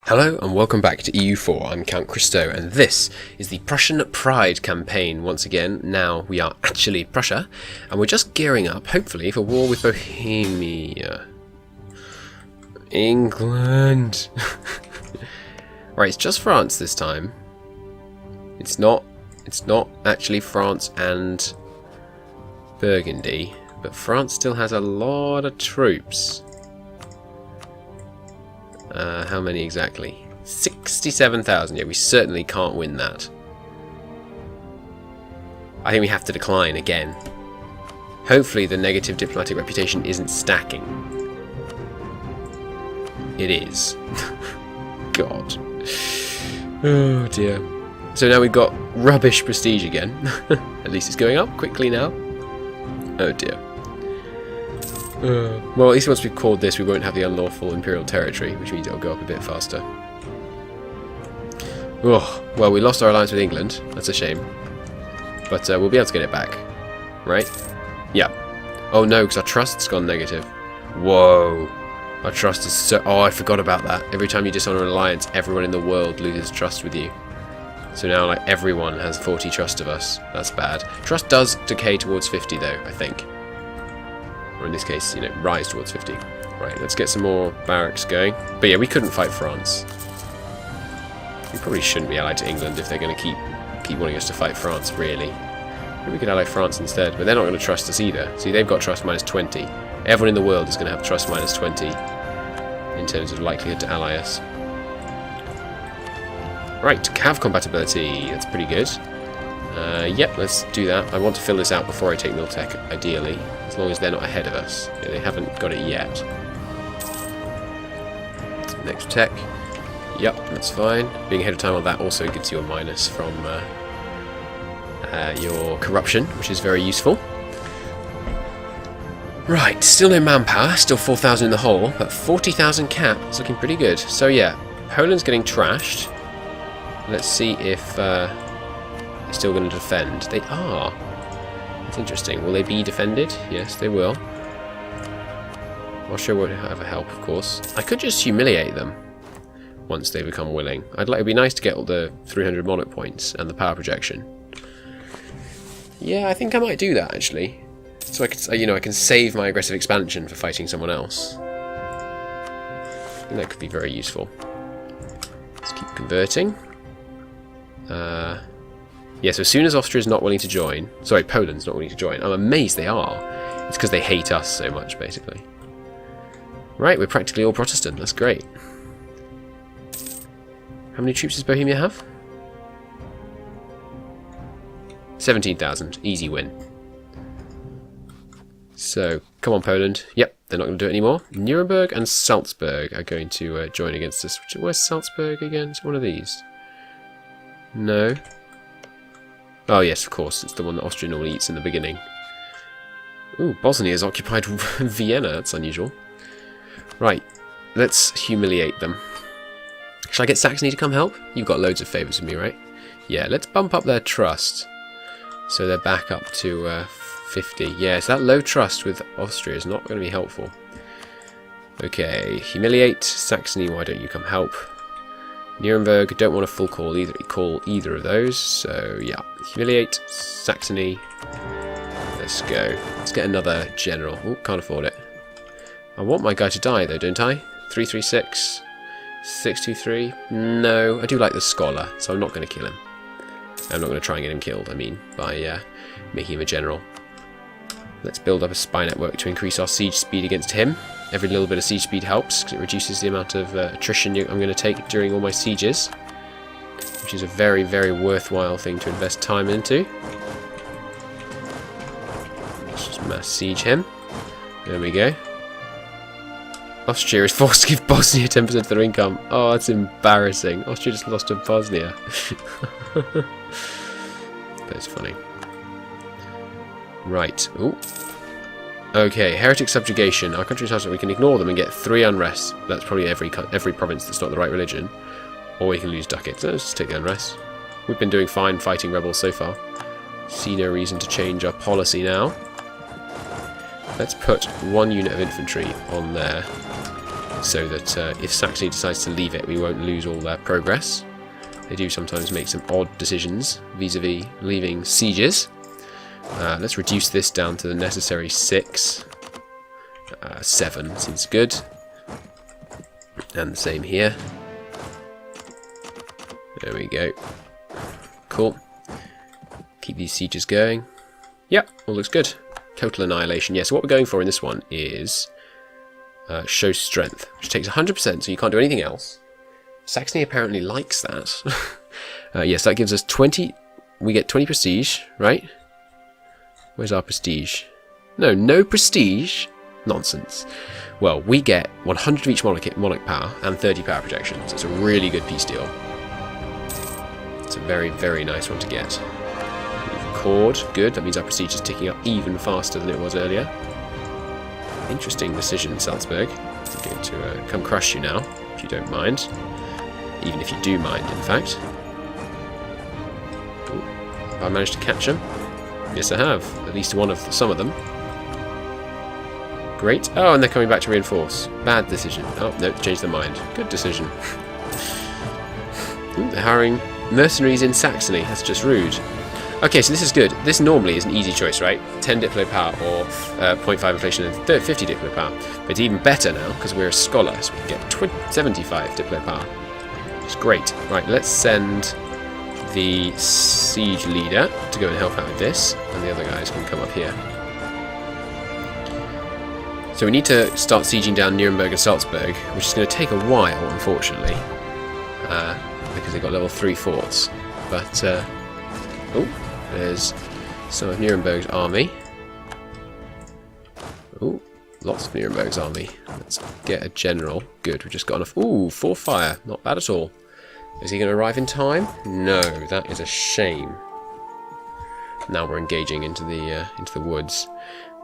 Hello and welcome back to EU4, I'm Count Christo, and this is the Prussian Pride campaign once again. Now we are actually Prussia, and we're just gearing up, hopefully, for war with Bohemia. England! Right, it's just France this time. It's not actually France and Burgundy, but France still has a lot of troops. How many exactly? 67,000. Yeah, we certainly can't win that. I think we have to decline again. Hopefully the negative diplomatic reputation isn't stacking. It is. God. Oh dear. So now we've got rubbish prestige again. At least it's going up quickly now. Oh dear. Well, at least once we've called this, we won't have the unlawful imperial territory, which means it'll go up a bit faster. Oh, well, we lost our alliance with England. That's a shame. But we'll be able to get it back. Right? Yeah. Oh no, because our trust's gone negative. Whoa. Our trust is so... Oh, I forgot about that. Every time you dishonor an alliance, everyone in the world loses trust with you. So now, like, everyone has 40 trust of us. That's bad. Trust does decay towards 50, though, I think. Or in this case, you know, rise towards 50. Right, let's get some more barracks going. But yeah, we couldn't fight France. We probably shouldn't be allied to England if they're going to keep wanting us to fight France, really. Maybe we could ally France instead, but they're not going to trust us either. See, they've got trust minus 20. Everyone in the world is going to have trust minus 20 in terms of likelihood to ally us. Right, cav compatibility. That's pretty good. Yep, let's do that. I want to fill this out before I take Miltech, ideally, as long as they're not ahead of us. Yeah, they haven't got it yet. Next tech. Yep, that's fine. Being ahead of time on that also gives you a minus from your corruption, which is very useful. Right, still no manpower, still 4,000 in the hole, but 40,000 cap. It's looking pretty good. So yeah, Poland's getting trashed. Let's see if... still going to defend. They are. That's interesting. Will they be defended? Yes, they will. Austria won't have a help, of course. I could just humiliate them once they become willing. It'd be nice to get all the 300 monarch points and the power projection. Yeah, I think I might do that actually. So I can, I can save my aggressive expansion for fighting someone else. I think that could be very useful. Let's keep converting. Yeah, so as soon as Austria's not willing to join... Sorry, Poland's not willing to join. I'm amazed they are. It's because they hate us so much, basically. Right, we're practically all Protestant. That's great. How many troops does Bohemia have? 17,000. Easy win. So, come on, Poland. Yep, they're not going to do it anymore. Nuremberg and Salzburg are going to join against us. Where's Salzburg again? Is it one of these? No. Oh yes, of course, it's the one that Austria normally eats in the beginning. Ooh, Bosnia has occupied Vienna, that's unusual. Right, let's humiliate them. Shall I get Saxony to come help? You've got loads of favours with me, right? Yeah, let's bump up their trust. So they're back up to 50. Yeah, so that low trust with Austria is not going to be helpful. Okay, humiliate. Saxony, why don't you come help? Nuremberg, don't want a full call either of those, so yeah. Humiliate, Saxony. Let's go. Let's get another general. Oh, can't afford it. I want my guy to die though, don't I? 336, 623. No, I do like the scholar, so I'm not going to kill him. I'm not going to try and get him killed, I mean, by making him a general. Let's build up a spy network to increase our siege speed against him. Every little bit of siege speed helps, because it reduces the amount of attrition I'm going to take during all my sieges, which is a very, very worthwhile thing to invest time into. Let's just mass siege him. There we go. Austria is forced to give Bosnia 10% of their income. Oh, that's embarrassing. Austria just lost to Bosnia. That's funny. Right. Ooh. Okay, heretic subjugation. Our country's house, we can ignore them and get 3 unrest. That's probably every province that's not the right religion. Or we can lose ducats. Let's just take the unrest. We've been doing fine fighting rebels so far. See no reason to change our policy now. Let's put 1 unit of infantry on there. so that if Saxony decides to leave it, we won't lose all their progress. They do sometimes make some odd decisions vis-a-vis leaving sieges. Let's reduce this down to the necessary 6. 7 seems good. And the same here. There we go. Cool. Keep these sieges going. Yep, all looks good. Total annihilation. Yes, so what we're going for in this one is show strength, which takes 100%, so you can't do anything else. Saxony apparently likes that. Yes, that gives us 20. We get 20 prestige, right? Where's our prestige? No prestige. Nonsense. Well, we get 100 of each monarch power and 30 power projection. So it's a really good peace deal. It's a very, very nice one to get. Record. Good. That means our prestige is ticking up even faster than it was earlier. Interesting decision, Salzburg. I'm going to come crush you now, if you don't mind. Even if you do mind, in fact. Ooh. Have I managed to catch them? Yes, I have. At least some of them. Great. Oh, and they're coming back to reinforce. Bad decision. Oh, no, changed their mind. Good decision. Ooh, they're hiring mercenaries in Saxony. That's just rude. Okay, so this is good. This normally is an easy choice, right? 10 diplo power or 0.5 inflation and 50 diplo power. But it's even better now because we're a scholar, so we can get 75 diplo power. It's great. Right, let's send the siege leader to go and help out with this, and the other guys can come up here. So we need to start sieging down Nuremberg and Salzburg, which is going to take a while, unfortunately, because they've got level 3 forts. But, oh, there's some of Nuremberg's army. Oh, lots of Nuremberg's army. Let's get a general. Good, we've just got enough. Ooh, 4 fire. Not bad at all. Is he going to arrive in time? No, that is a shame. Now we're engaging into the woods.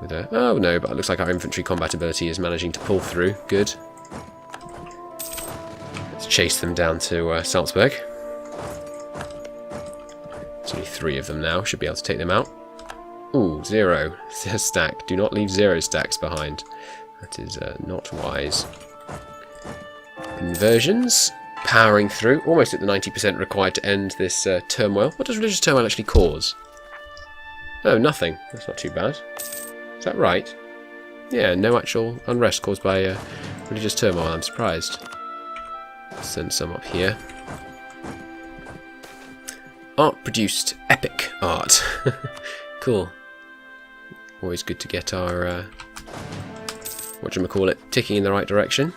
With a, oh no, but it looks like our infantry combat ability is managing to pull through. Good. Let's chase them down to Salzburg. There's only 3 of them now. Should be able to take them out. Ooh, 0 stack. Do not leave 0 stacks behind. That is not wise. Conversions. Powering through. Almost at the 90% required to end this turmoil. What does religious turmoil actually cause? Oh, nothing. That's not too bad. Is that right? Yeah, no actual unrest caused by religious turmoil. I'm surprised. Let's send some up here. Art produced. Epic art. Cool. Always good to get our, whatchamacallit, ticking in the right direction.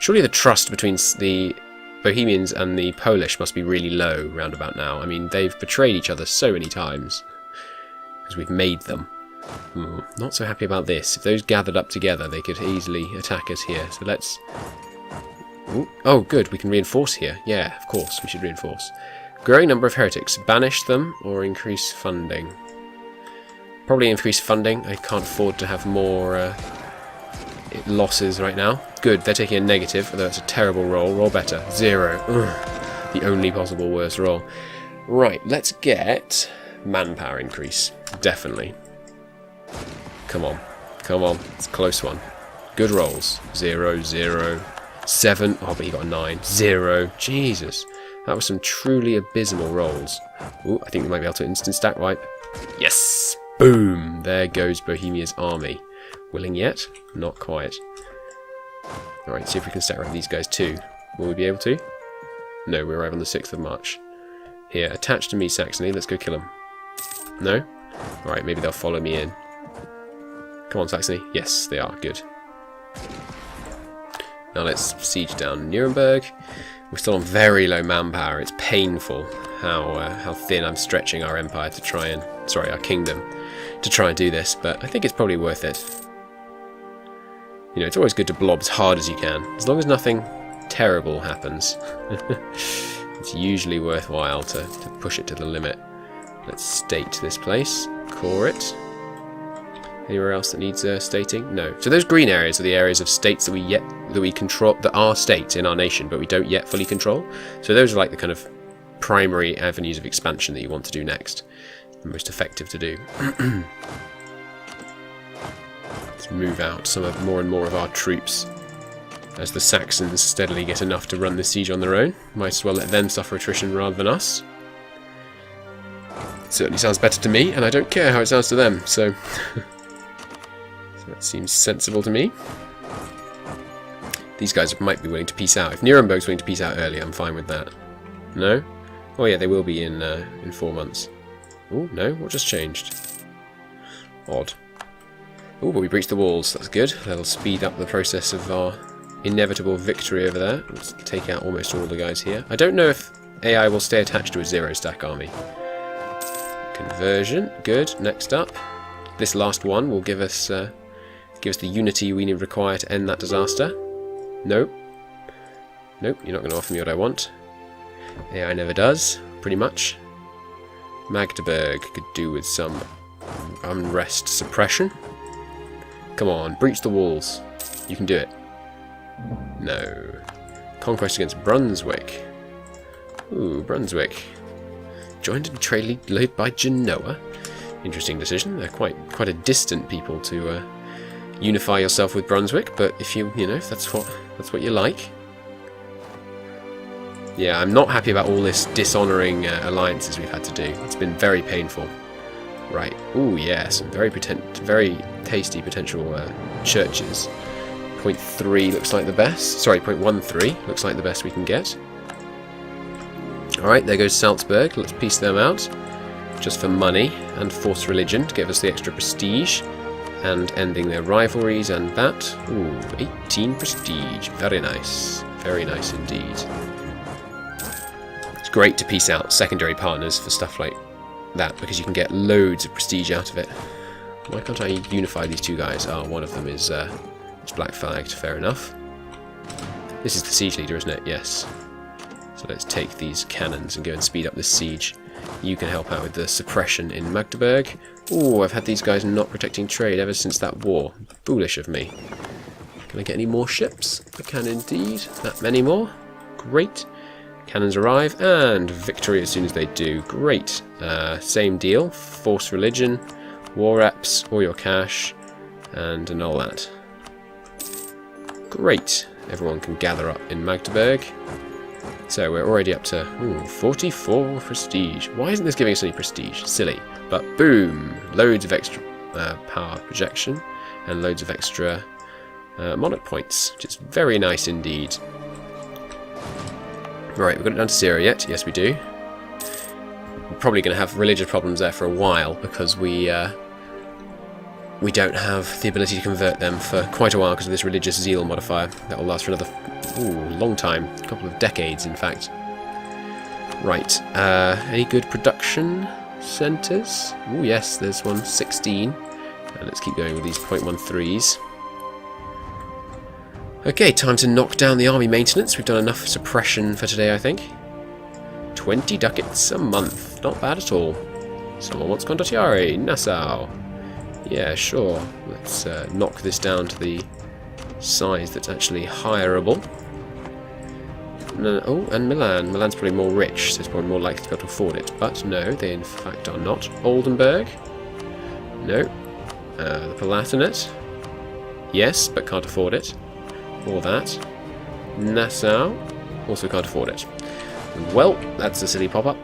Surely the trust between the Bohemians and the Polish must be really low round about now. I mean, they've betrayed each other so many times. Because we've made them. Not so happy about this. If those gathered up together, they could easily attack us here. So let's... Ooh. Oh, good. We can reinforce here. Yeah, of course, we should reinforce. Growing number of heretics. Banish them or increase funding. Probably increase funding. I can't afford to have more losses right now. Good, they're taking a negative, although that's a terrible roll. Roll better. 0. Ugh. The only possible worst roll. Right, let's get manpower increase. Definitely. Come on. Come on. It's a close one. Good rolls. 0, 0, 7. Oh, but he got a 9. 0. Jesus. That was some truly abysmal rolls. Ooh, I think we might be able to instant stack wipe. Yes! Boom! There goes Bohemia's army. Willing yet? Not quite. Alright, see if we can stack wipe these guys too. Will we be able to? No, we arrive on the 6th of March. Here, attach to me, Saxony. Let's go kill them. No? Alright, maybe they'll follow me in. Come on, Saxony. Yes, they are. Good. Now let's siege down Nuremberg. We're still on very low manpower. It's painful how thin I'm stretching our empire to try and... Sorry, our kingdom. To try and do this, but I think it's probably worth it. You know, it's always good to blob as hard as you can. As long as nothing terrible happens. It's usually worthwhile to push it to the limit. Let's state this place. Core it. Anywhere else that needs stating? No. So those green areas are the areas of states that we control, that are states in our nation, but we don't yet fully control. So those are like the kind of primary avenues of expansion that you want to do next. The most effective to do. Let's move out more and more of our troops as the Saxons steadily get enough to run the siege on their own. Might as well let them suffer attrition rather than us. It certainly sounds better to me, and I don't care how it sounds to them, so... so that seems sensible to me. These guys might be willing to peace out. If Nuremberg's willing to peace out early, I'm fine with that. No? Oh yeah, they will be in 4 months. Oh, no? What just changed? Odd. Oh, but we breached the walls. That's good. That'll speed up the process of our inevitable victory over there. Let's take out almost all the guys here. I don't know if AI will stay attached to a 0-stack army. Conversion. Good. Next up. This last one will give us the unity we require to end that disaster. Nope. Nope, you're not going to offer me what I want. AI never does, pretty much. Magdeburg could do with some unrest suppression. Come on, breach the walls. You can do it. No. Conquest against Brunswick. Ooh, Brunswick. Joined in trade league led by Genoa. Interesting decision. They're quite a distant people to unify yourself with Brunswick, but if you know, if that's what you like. Yeah, I'm not happy about all this dishonouring alliances we've had to do. It's been very painful. Right. Ooh, yeah, some very tasty potential churches. 0.3 looks like the best. Sorry, 0.13 looks like the best we can get. Alright, there goes Salzburg. Let's piece them out. Just for money and force religion to give us the extra prestige. And ending their rivalries and that. Ooh, 18 prestige. Very nice. Very nice indeed. It's great to piece out secondary partners for stuff like that, because you can get loads of prestige out of it. Why can't I unify these two guys? Oh, one of them is black flagged. Fair enough. This is the siege leader, isn't it? Yes. So let's take these cannons and go and speed up this siege. You can help out with the suppression in Magdeburg. Ooh, I've had these guys not protecting trade ever since that war. Foolish of me. Can I get any more ships? I can indeed. That many more. Great. Cannons arrive, and victory as soon as they do. Great. Same deal. Force religion, war reps, all your cash, and annul that. Great. Everyone can gather up in Magdeburg. So we're already up to 44 prestige. Why isn't this giving us any prestige? Silly. But boom! Loads of extra power projection and loads of extra monarch points, which is very nice indeed. Right, we've got it down to 0 yet. Yes, we do. We're probably going to have religious problems there for a while because we don't have the ability to convert them for quite a while because of this religious zeal modifier. That will last for another long time, a couple of decades, in fact. Right, any good production centres? Oh yes, there's one, 16. And let's keep going with these 0.13s. Okay, time to knock down the army maintenance. We've done enough suppression for today, I think. 20 ducats a month. Not bad at all. Someone wants Condottieri. Nassau. Yeah, sure. Let's knock this down to the size that's actually hireable. No, oh, and Milan. Milan's probably more rich, so it's probably more likely to be able to afford it. But no, they in fact are not. Oldenburg. No. The Palatinate. Yes, but can't afford it. Or that. Nassau. Also can't afford it. Well, that's a silly pop-up.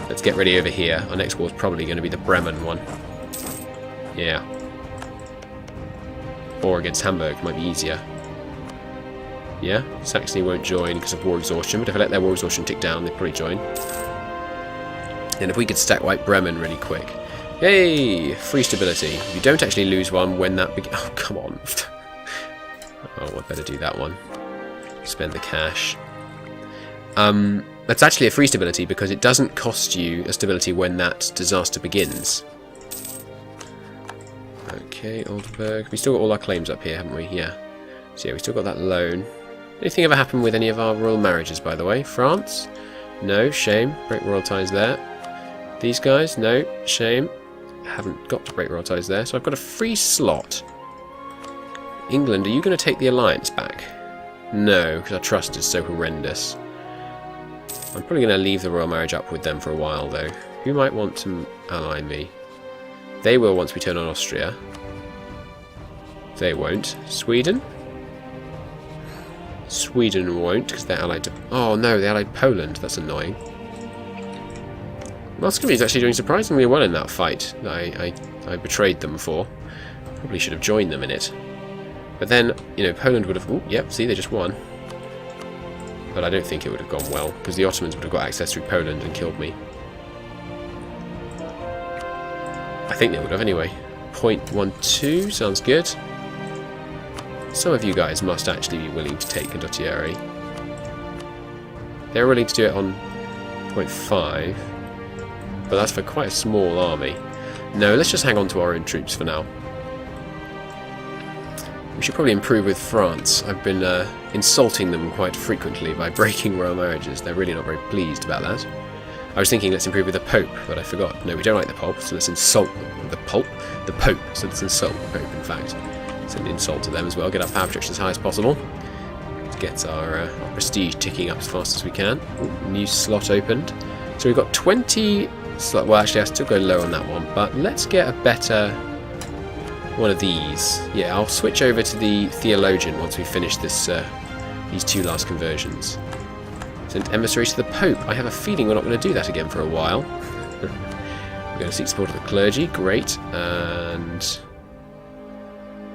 Let's get ready over here. Our next war is probably going to be the Bremen one. Yeah. Or against Hamburg might be easier. Yeah, Saxony won't join because of war exhaustion, but if I let their war exhaustion tick down, they'd probably join. And if we could stack wipe Bremen really quick. Yay! Free stability. You don't actually lose one when that oh, come on. Oh, I'd better do that one. Spend the cash. That's actually a free stability because it doesn't cost you a stability when that disaster begins. Okay, Oldenburg. We still got all our claims up here, haven't we? Yeah. So yeah, we still got that loan. Anything ever happen with any of our royal marriages, by the way? France? No, shame. Break royal ties there. These guys? No, shame. Haven't got to break royal ties there, so I've got a free slot. England, are you going to take the alliance back? No, because our trust is so horrendous. I'm probably going to leave the royal marriage up with them for a while, though. Who might want to ally me? They will once we turn on Austria. They won't. Sweden? Sweden won't, because they're allied to... Oh no, they're allied to Poland. That's annoying. Muscovy's actually doing surprisingly well in that fight that I betrayed them for. Probably should have joined them in it. But then, you know, Poland would have... Oh, yep, see, they just won. But I don't think it would have gone well, because the Ottomans would have got access through Poland and killed me. I think they would have anyway. 0.12 sounds good. Some of you guys must actually be willing to take Condottieri. They're willing to do it on 0.5, but that's for quite a small army. No, let's just hang on to our own troops for now. We should probably improve with France. I've been insulting them quite frequently by breaking royal marriages. They're really not very pleased about that. I was thinking let's improve with the Pope, but I forgot. No, we don't like the Pope, so let's insult the Pope, so let's insult the Pope, in fact. It's an insult to them as well. Get our power projection as high as possible. Get our prestige ticking up as fast as we can. Ooh, new slot opened. So we've got 20 slot. Well, actually, I still go low on that one, but let's get a better one of these. Yeah, I'll switch over to the Theologian once we finish this these two last conversions. Send emissaries to the Pope. I have a feeling we're not going to do that again for a while. We're going to seek support of the clergy. Great. And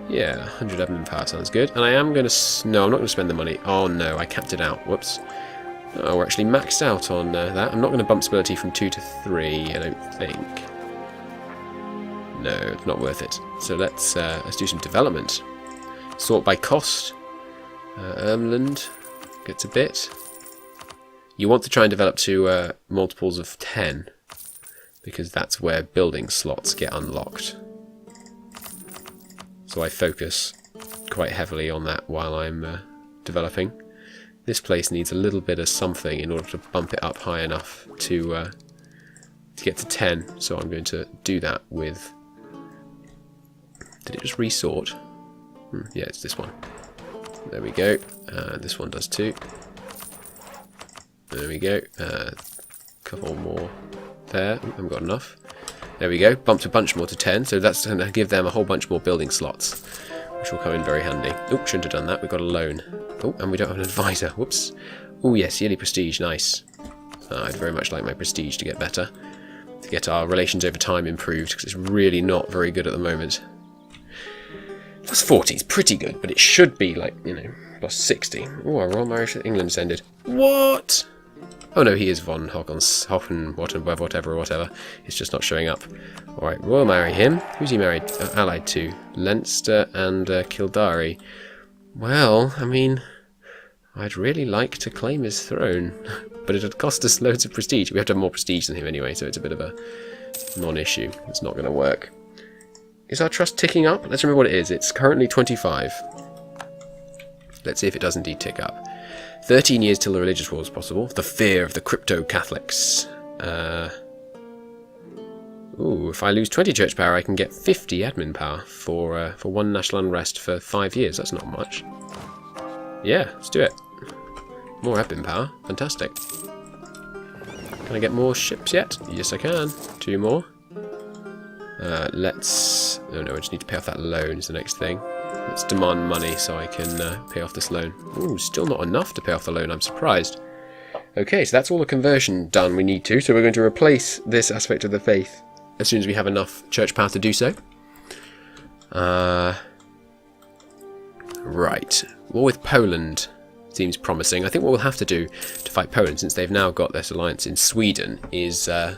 yeah, 100 admin power sounds good. And I am going to... No, I'm not going to spend the money. Oh no, I capped it out. Whoops. Oh, we're actually maxed out on that. I'm not going to bump stability from 2 to 3, I don't think. No, it's not worth it. So let's do some development. Sort by cost. Ermland gets a bit. You want to try and develop to multiples of 10, because that's where building slots get unlocked. So I focus quite heavily on that while I'm developing. This place needs a little bit of something in order to bump it up high enough to get to 10. So I'm going to do that with... Did it just resort? Yeah, it's this one. There we go. This one does too. There we go. Couple more there. Ooh, haven't got enough. There we go. Bumped a bunch more to 10. So that's going to give them a whole bunch more building slots, which will come in very handy. Oh, shouldn't have done that. We've got a loan. Oh, and we don't have an advisor. Whoops. Oh, yes, yearly prestige. Nice. I'd very much like my prestige to get better. To get our relations over time improved, because it's really not very good at the moment. Plus 40 is pretty good, but it should be like, you know, plus 60. Oh, our royal marriage with England's ended. What? Oh no, he is von Hoffen, whatever. It's just not showing up. Alright, we'll marry him. Who's he married? Allied to? Leinster and Kildare. Well, I mean, I'd really like to claim his throne, but it'd cost us loads of prestige. We have to have more prestige than him anyway, so it's a bit of a non-issue. It's not going to work. Is our trust ticking up? Let's remember what it is. It's currently 25. Let's see if it does indeed tick up. 13 years till the religious war is possible. The fear of the crypto-Catholics. Ooh, if I lose 20 church power, I can get 50 admin power for one national unrest for 5 years. That's not much. Yeah, let's do it. More admin power. Fantastic. Can I get more ships yet? Yes, I can. 2 more. Let's... Oh no, I just need to pay off that loan is the next thing. Let's demand money so I can pay off this loan. Ooh, still not enough to pay off the loan, I'm surprised. Okay, so that's all the conversion done we need to, so we're going to replace this aspect of the faith as soon as we have enough church power to do so. Right. War with Poland seems promising. I think what we'll have to do to fight Poland, since they've now got this alliance in Sweden, is... I'm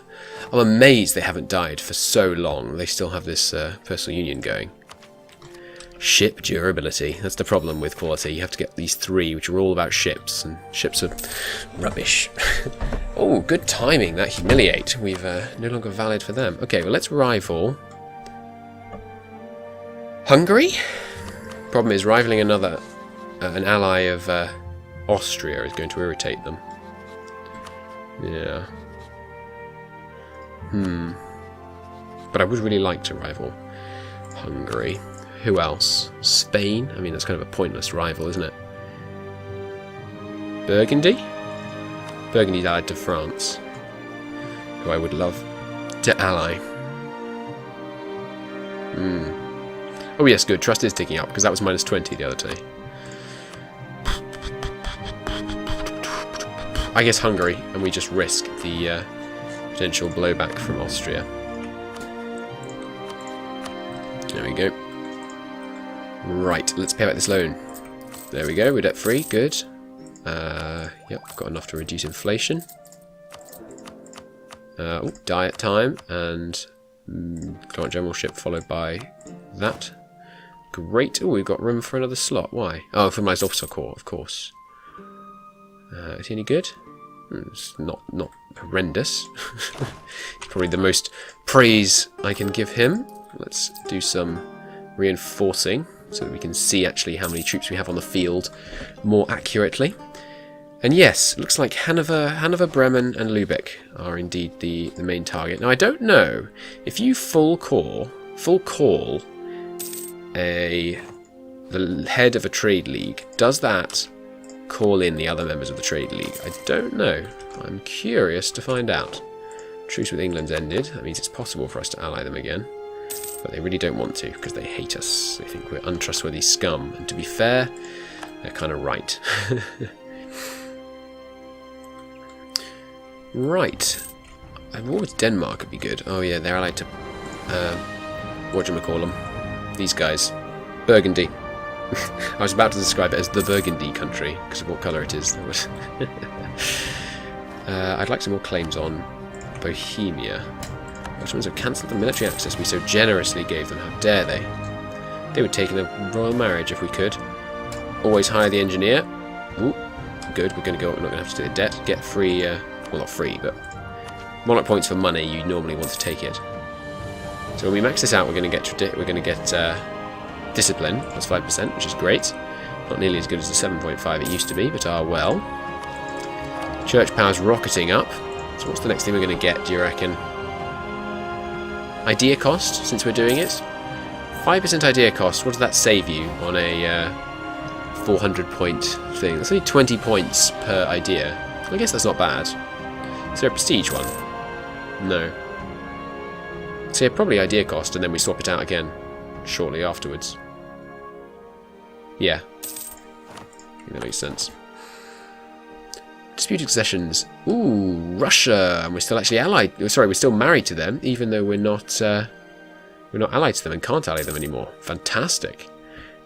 amazed they haven't died for so long. They still have this personal union going. Ship durability. That's the problem with quality. You have to get these 3, which are all about ships, and ships are rubbish. Oh, good timing. That humiliate. We've no longer valid for them. Okay, well, let's rival Hungary. Problem is, rivaling another an ally of Austria is going to irritate them. Yeah. But I would really like to rival Hungary. Who else? Spain? I mean, that's kind of a pointless rival, isn't it? Burgundy? Burgundy's allied to France, who I would love to ally. Oh yes, good. Trust is ticking up, because that was minus 20 the other day. I guess, Hungary, and we just risk the potential blowback from Austria. There we go. Right, let's pay back this loan. There we go, we're debt free, good. Yep, got enough to reduce inflation. Diet time, and Client Generalship followed by that. Great. Oh, we've got room for another slot. Why? Oh, for my Officer Corps, of course. Is he any good? It's not horrendous. It's probably the most praise I can give him. Let's do some reinforcing so that we can see actually how many troops we have on the field more accurately. And yes, looks like Hanover, Bremen and Lübeck are indeed the main target. Now I don't know if you full call the head of a trade league, does that call in the other members of the trade league? I don't know. I'm curious to find out. Truce with England's ended. That means it's possible for us to ally them again. But they really don't want to because they hate us. They think we're untrustworthy scum. And to be fair, they're kind of right. Right. What would Denmark would be good? Oh yeah, they're allied to whatchamacallem. These guys. Burgundy. I was about to describe it as the Burgundy country because of what colour it is. I'd like some more claims on Bohemia. Ottomans have cancelled the military access we so generously gave them. How dare they? They would take in a royal marriage if we could. Always hire the engineer. Ooh, good. We're going to go. We're not going to have to do the debt. Get free. Well, not free, but monarch points for money. You normally want to take it. So when we max this out, we're going to get discipline. That's 5%, which is great. Not nearly as good as the 7.5 it used to be, but well. Church power's rocketing up. So what's the next thing we're going to get? Do you reckon? Idea cost, since we're doing it. 5% idea cost. What does that save you on a 400-point thing? That's only 20 points per idea. I guess that's not bad. Is there a prestige one? No. So yeah, probably idea cost, and then we swap it out again shortly afterwards. Yeah. I think that makes sense. Disputed possessions. Ooh, Russia, and we're still actually allied. Sorry, we're still married to them, even though we're not allied to them and can't ally them anymore. Fantastic.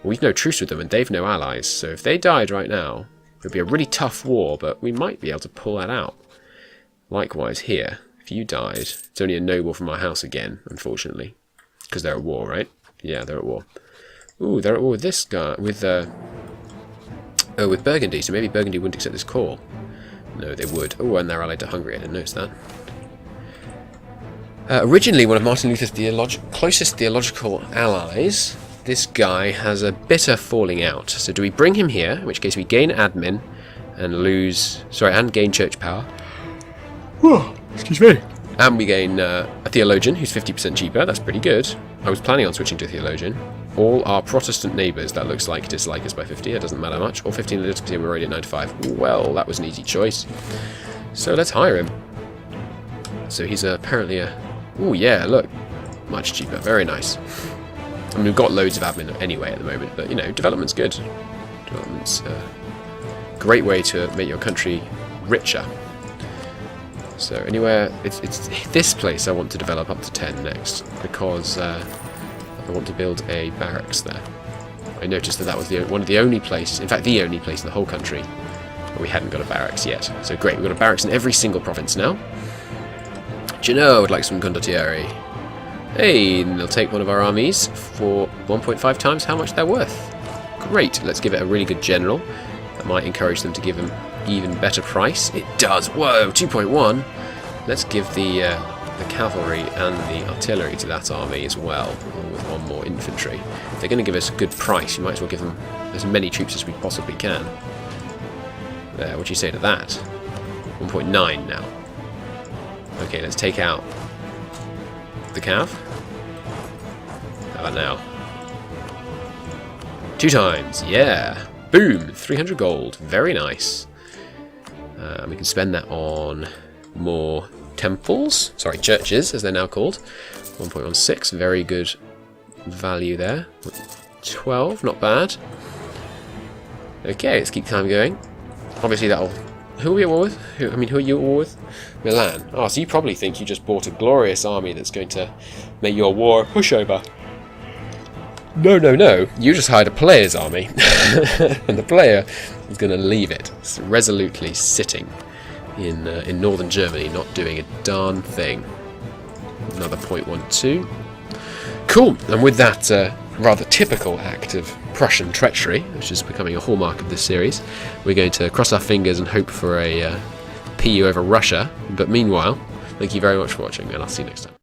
We've no truce with them, and they've no allies. So if they died right now, it would be a really tough war, but we might be able to pull that out. Likewise here, if you died, it's only a noble from our house again, unfortunately, because they're at war, right? Yeah, they're at war. Ooh, they're at war with this guy, with Burgundy, so maybe Burgundy wouldn't accept this call. No, they would. Oh, and they're allied to Hungary, I didn't notice that. Originally one of Martin Luther's closest theological allies, this guy has a bitter falling out. So do we bring him here, in which case we gain admin and and gain church power. Oh, excuse me. And we gain a theologian who's 50% cheaper. That's pretty good. I was planning on switching to a theologian. All our Protestant neighbours, that looks like, dislike us by 50. It doesn't matter much. Or 15 legitimacy, and we're already at 95. Well, that was an easy choice. So let's hire him. So he's apparently a... Oh yeah, look. Much cheaper. Very nice. I mean, we've got loads of admin anyway at the moment, but, you know, development's good. Development's a great way to make your country richer. So anywhere, it's this place I want to develop up to 10 next, because I want to build a barracks there. I noticed that was one of the only places, in fact the only place in the whole country, where we hadn't got a barracks yet. So great, we've got a barracks in every single province now. Do you know, I would like some condottieri. Hey, and they'll take one of our armies for 1.5 times how much they're worth. Great, let's give it a really good general. That might encourage them to give them even better price. It does. Whoa, 2.1. Let's give the cavalry and the artillery to that army as well, along with one more infantry. If they're going to give us a good price, you might as well give them as many troops as we possibly can. There, what do you say to that? 1.9 now. Okay, let's take out the cav. How about now? 2 times, yeah. Boom, 300 gold. Very nice. We can spend that on more temples. Sorry, churches, as they're now called. 1.16, very good value there. 12, not bad. Okay, let's keep time going. Obviously that'll Who are we at war with? Who are you at war with? Milan. Oh, so you probably think you just bought a glorious army that's going to make your war a pushover. No, no, no. You just hired a player's army. And the player is going to leave it resolutely sitting in northern Germany, not doing a darn thing. Another 0.12. Cool. And with that rather typical act of Prussian treachery, which is becoming a hallmark of this series, we're going to cross our fingers and hope for a PU over Russia. But meanwhile, thank you very much for watching, and I'll see you next time.